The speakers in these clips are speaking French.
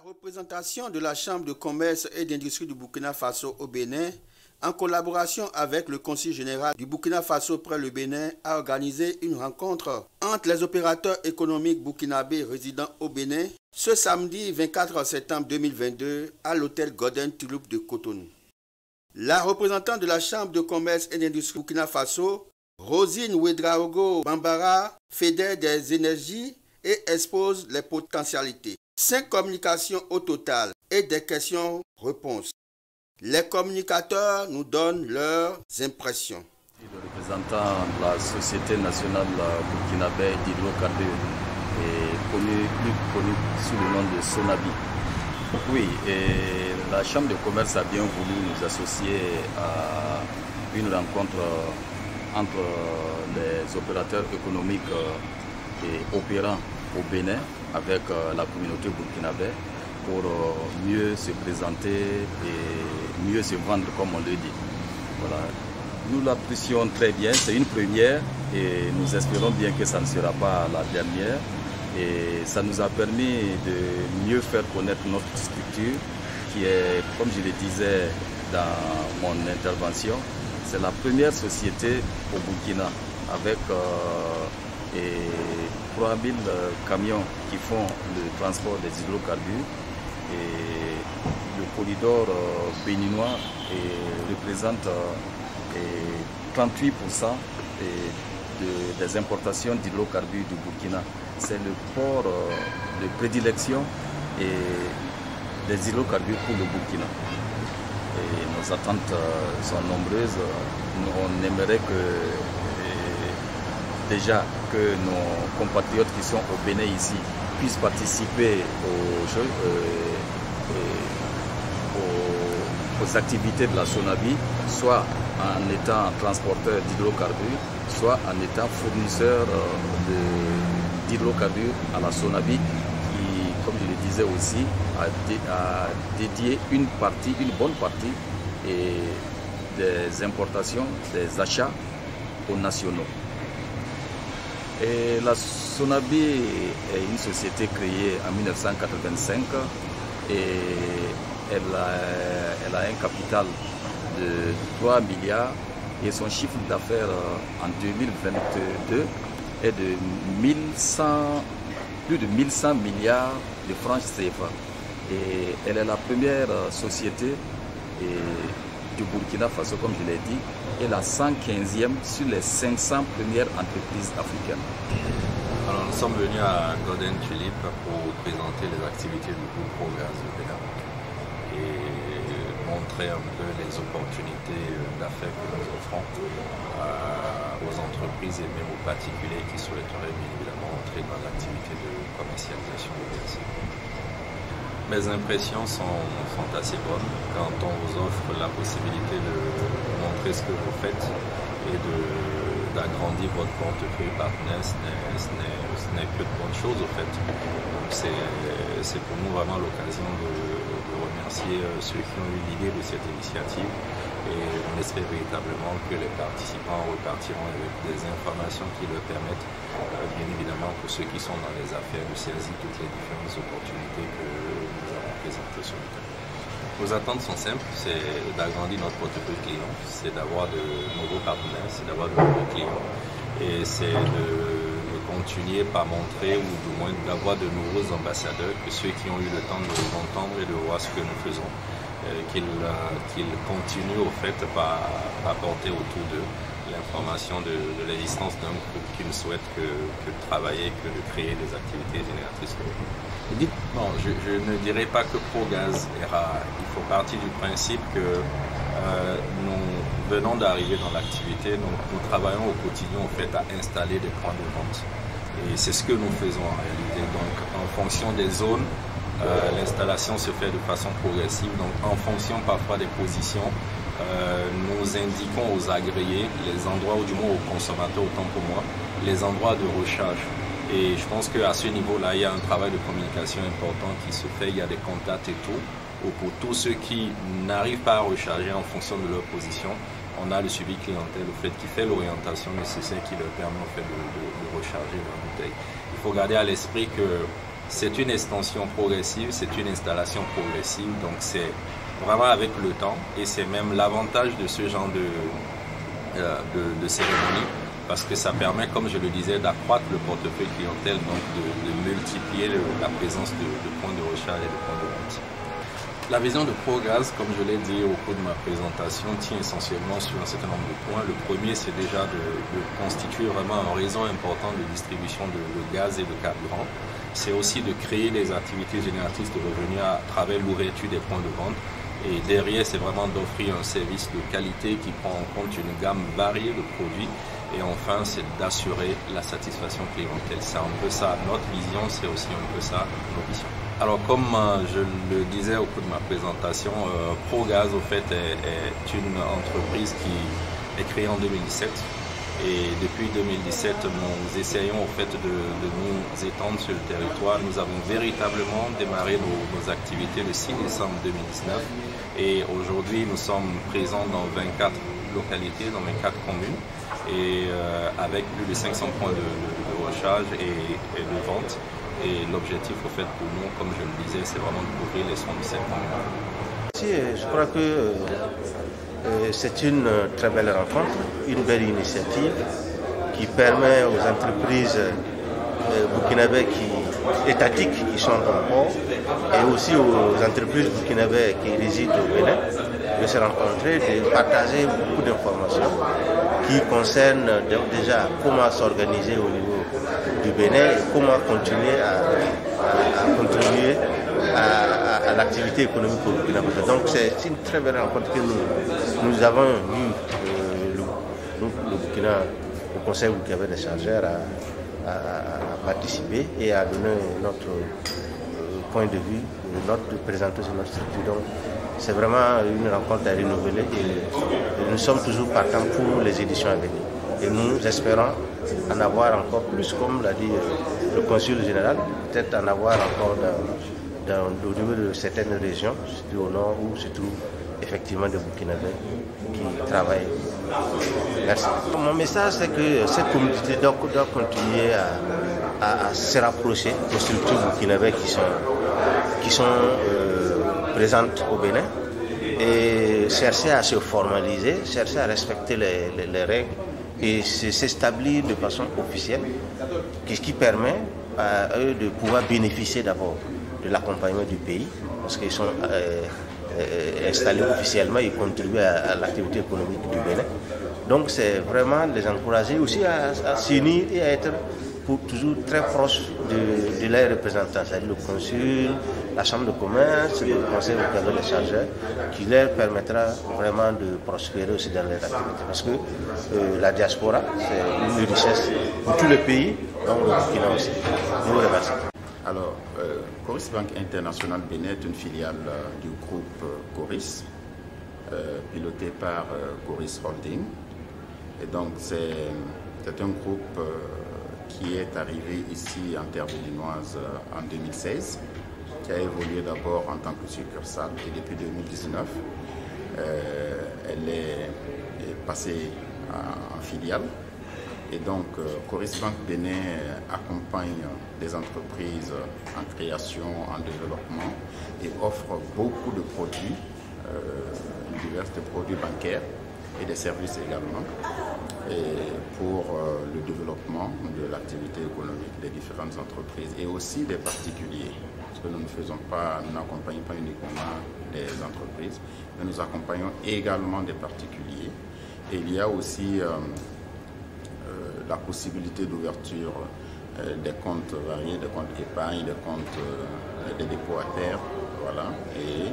représentation de la Chambre de commerce et d'industrie du Burkina Faso au Bénin, en collaboration avec le Conseil général du Burkina Faso près le Bénin, a organisé une rencontre entre les opérateurs économiques burkinabés résidant au Bénin ce samedi 24 septembre 2022 à l'hôtel Golden Tulip de Cotonou. La représentante de la Chambre de commerce et d'industrie du Burkina Faso, Rosine Ouedraogo Bambara, fédère des énergies et expose les potentialités. 5 communications au total et des questions-réponses. Les communicateurs nous donnent leurs impressions. Le représentant de la Société nationale burkinabé d'hydrocarbures est plus connu sous le nom de Sonabi. Oui, et la Chambre de commerce a bien voulu nous associer à une rencontre entre les opérateurs économiques et opérants au Bénin avec la communauté burkinabé pour mieux se présenter et mieux se vendre comme on le dit. Voilà. Nous l'apprécions très bien, c'est une première et nous espérons bien que ça ne sera pas la dernière. Et ça nous a permis de mieux faire connaître notre structure qui est, comme je le disais dans mon intervention, c'est la première société au Burkina avec 3000 camions qui font le transport des hydrocarbures et le corridor béninois représente 38% des importations d'hydrocarbures du Burkina. C'est le port de prédilection et des hydrocarbures pour le Burkina. Et nos attentes sont nombreuses. On aimerait déjà que nos compatriotes qui sont au Bénin ici puissent participer aux activités de la Sonabi, soit en étant transporteur d'hydrocarbures, soit en étant fournisseur d'hydrocarbures à la Sonabi, qui, comme je le disais aussi, a dédié une bonne partie des importations, des achats aux nationaux. Et la Sonabi est une société créée en 1985 et elle a un capital de 3 milliards et son chiffre d'affaires en 2022 est de plus de 1100 milliards de francs CFA. Et elle est la première société du Burkina Faso, comme je l'ai dit, et la 115e sur les 500 premières entreprises africaines. Alors, nous sommes venus à Golden Tulip pour présenter les activités du groupe Progress au Bénin et montrer un peu les opportunités d'affaires que nous offrons aux entreprises et même aux particuliers qui souhaiteraient bien évidemment entrer dans l'activité de commercialisation de gaz. Mes impressions sont assez bonnes quand on vous offre la possibilité de montrer ce que vous faites et d'agrandir votre portefeuille partenaire. Ce n'est que de bonnes choses au fait. C'est pour nous vraiment l'occasion de remercier ceux qui ont eu l'idée de cette initiative et on espère véritablement que les participants repartiront avec des informations qui leur permettent bien évidemment pour ceux qui sont dans les affaires de saisir toutes les différentes opportunités que nous avons présentées sur le terrain. Nos attentes sont simples, c'est d'agrandir notre portefeuille client, c'est d'avoir de nouveaux partenaires, c'est d'avoir de nouveaux clients et c'est de continuer par montrer ou du moins d'avoir de nouveaux ambassadeurs que ceux qui ont eu le temps de nous entendre et de voir ce que nous faisons, qu'ils continuent au fait par apporter autour d'eux l'information de l'existence d'un groupe qui ne souhaite que travailler, que de créer des activités génératrices de revenus. Bon, je ne dirais pas que Progress est rare. Il faut partir du principe que nous venons d'arriver dans l'activité, nous travaillons au quotidien en fait à installer des points de vente. Et c'est ce que nous faisons en réalité. Donc en fonction des zones, l'installation se fait de façon progressive. Donc en fonction parfois des positions, nous indiquons aux agréés les endroits, ou du moins aux consommateurs, autant pour moi, les endroits de recharge. Et je pense qu'à ce niveau-là, il y a un travail de communication important qui se fait, il y a des contacts et tout. Ou pour tous ceux qui n'arrivent pas à recharger en fonction de leur position, on a le suivi clientèle, au fait, qui fait l'orientation nécessaire qui leur permet en fait, de recharger leur bouteille. Il faut garder à l'esprit que c'est une extension progressive, c'est une installation progressive, donc c'est vraiment avec le temps et c'est même l'avantage de ce genre de cérémonie parce que ça permet, comme je le disais, d'accroître le portefeuille clientèle, donc de multiplier la présence de points de recharge et de points de vente. La vision de Prograz, comme je l'ai dit au cours de ma présentation, tient essentiellement sur un certain nombre de points. Le premier, c'est déjà de constituer vraiment un réseau important de distribution de gaz et de carburant. C'est aussi de créer des activités génératrices de revenus à travers l'ouverture des points de vente. Et derrière, c'est vraiment d'offrir un service de qualité qui prend en compte une gamme variée de produits. Et enfin, c'est d'assurer la satisfaction clientèle. C'est un peu ça notre vision, c'est aussi un peu ça nos missions. Alors, comme je le disais au cours de ma présentation, Prograz, au fait, est une entreprise qui est créée en 2017. Et depuis 2017, nous essayons au fait de nous étendre sur le territoire. Nous avons véritablement démarré nos activités le 6 décembre 2019. Et aujourd'hui, nous sommes présents dans 24 localités, dans 24 communes, et avec plus de 500 points de recharge et de vente. Et l'objectif, au fait, pour nous, comme je le disais, c'est vraiment de couvrir les 77 communes. Je crois que c'est une très belle rencontre, une belle initiative qui permet aux entreprises burkinabées étatiques qui sont en port et aussi aux entreprises burkinabées qui résident au Bénin de se rencontrer, de partager beaucoup d'informations qui concernent déjà comment s'organiser au niveau du Bénin et comment continuer à contribuer à l'activité économique au Burkina Faso. Donc c'est une très belle rencontre que nous avons eu le Burkina, le Conseil burkinabé des chargeurs à participer et à donner notre point de vue, de présenter sur notre structure. Donc c'est vraiment une rencontre à renouveler et nous sommes toujours partants pour les éditions à venir. Et nous espérons en avoir encore plus, comme l'a dit le consul général, peut-être en avoir encore au niveau de certaines régions, surtout au nord où se trouvent effectivement des Burkinabés qui travaillent. Merci. Mon message, c'est que cette communauté doit continuer à se rapprocher des structures burkinabées qui sont présentes au Bénin et chercher à se formaliser, chercher à respecter les règles et s'établir de façon officielle, ce qui permet à eux de pouvoir bénéficier d'abord de l'accompagnement du pays, parce qu'ils sont installés officiellement, ils contribuent à l'activité économique du Bénin. Donc c'est vraiment les encourager aussi à s'unir et à être toujours très proches de leurs représentants, c'est-à-dire le consul, la chambre de commerce, le conseil burkinabé des chargeurs, qui leur permettra vraiment de prospérer aussi dans leurs activités. Parce que la diaspora, c'est une richesse pour tous les pays, donc le Burkina aussi. Je vous remercie. Alors, Coris Bank International Bénin est une filiale du groupe Coris, piloté par Coris Holding. Et donc, c'est un groupe qui est arrivé ici en terre béninoise en 2016, qui a évolué d'abord en tant que succursale et depuis 2019, elle est passée en filiale. Et donc, Coris Bank Bénin accompagne des entreprises en création, en développement et offre beaucoup de produits, divers produits bancaires et des services également, et pour le développement de l'activité économique des différentes entreprises et aussi des particuliers. Parce que nous n'accompagnons pas uniquement des entreprises, mais nous accompagnons également des particuliers. Et il y a aussi la possibilité d'ouverture des comptes variés, des comptes épargne, des comptes des dépôts à terre, voilà, et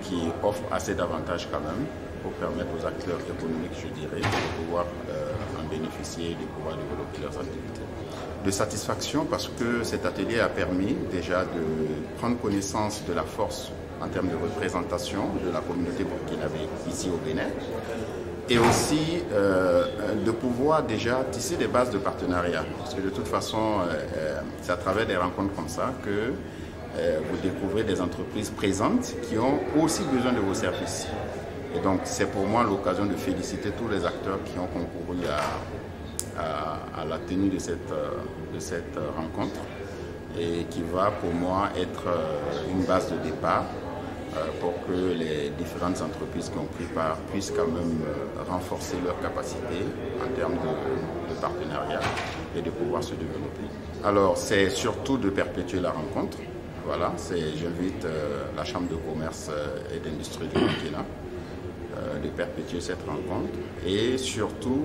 qui offre assez d'avantages quand même pour permettre aux acteurs économiques, je dirais, de pouvoir en bénéficier et de pouvoir développer leurs activités. De satisfaction parce que cet atelier a permis déjà de prendre connaissance de la force en termes de représentation de la communauté burkinabé ici au Bénin, et aussi de pouvoir déjà tisser des bases de partenariat. Parce que de toute façon, c'est à travers des rencontres comme ça que vous découvrez des entreprises présentes qui ont aussi besoin de vos services. Et donc c'est pour moi l'occasion de féliciter tous les acteurs qui ont concouru à la tenue de cette rencontre. et qui va pour moi être une base de départ pour que les différentes entreprises qui ont pris part puissent quand même renforcer leur capacité en termes de partenariat et de pouvoir se développer. Alors c'est surtout de perpétuer la rencontre. Voilà, j'invite la Chambre de commerce et d'industrie du Burkina de perpétuer cette rencontre et surtout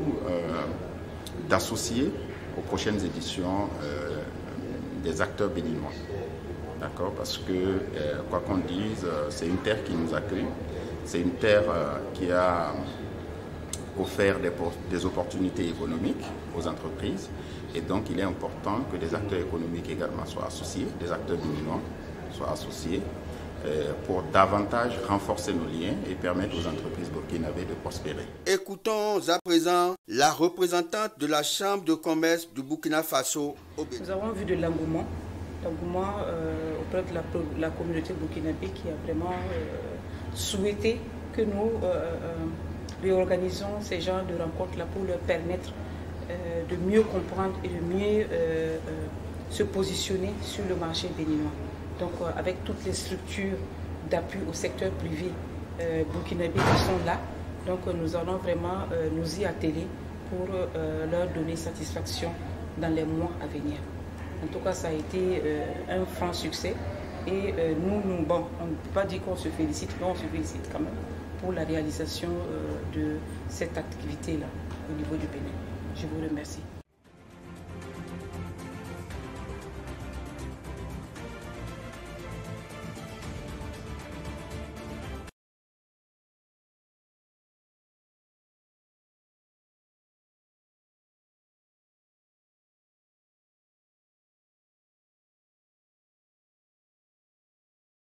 d'associer aux prochaines éditions des acteurs béninois. D'accord, parce que, quoi qu'on dise, c'est une terre qui nous accueille, c'est une terre qui a offert des opportunités économiques aux entreprises, et donc il est important que des acteurs économiques également soient associés, des acteurs béninois soient associés, pour davantage renforcer nos liens et permettre aux entreprises burkinabées de prospérer. Écoutons à présent la représentante de la Chambre de commerce du Burkina Faso au Bénin. Nous avons vu de l'engouement auprès de la communauté burkinabé qui a vraiment souhaité que nous réorganisons ces genres de rencontres-là pour leur permettre de mieux comprendre et de mieux se positionner sur le marché béninois. Donc avec toutes les structures d'appui au secteur privé burkinabé qui sont là, donc nous allons vraiment nous y atteler pour leur donner satisfaction dans les mois à venir. En tout cas, ça a été un franc succès et on ne peut pas dire qu'on se félicite, mais on se félicite quand même pour la réalisation de cette activité-là au niveau du Bénin. Je vous remercie.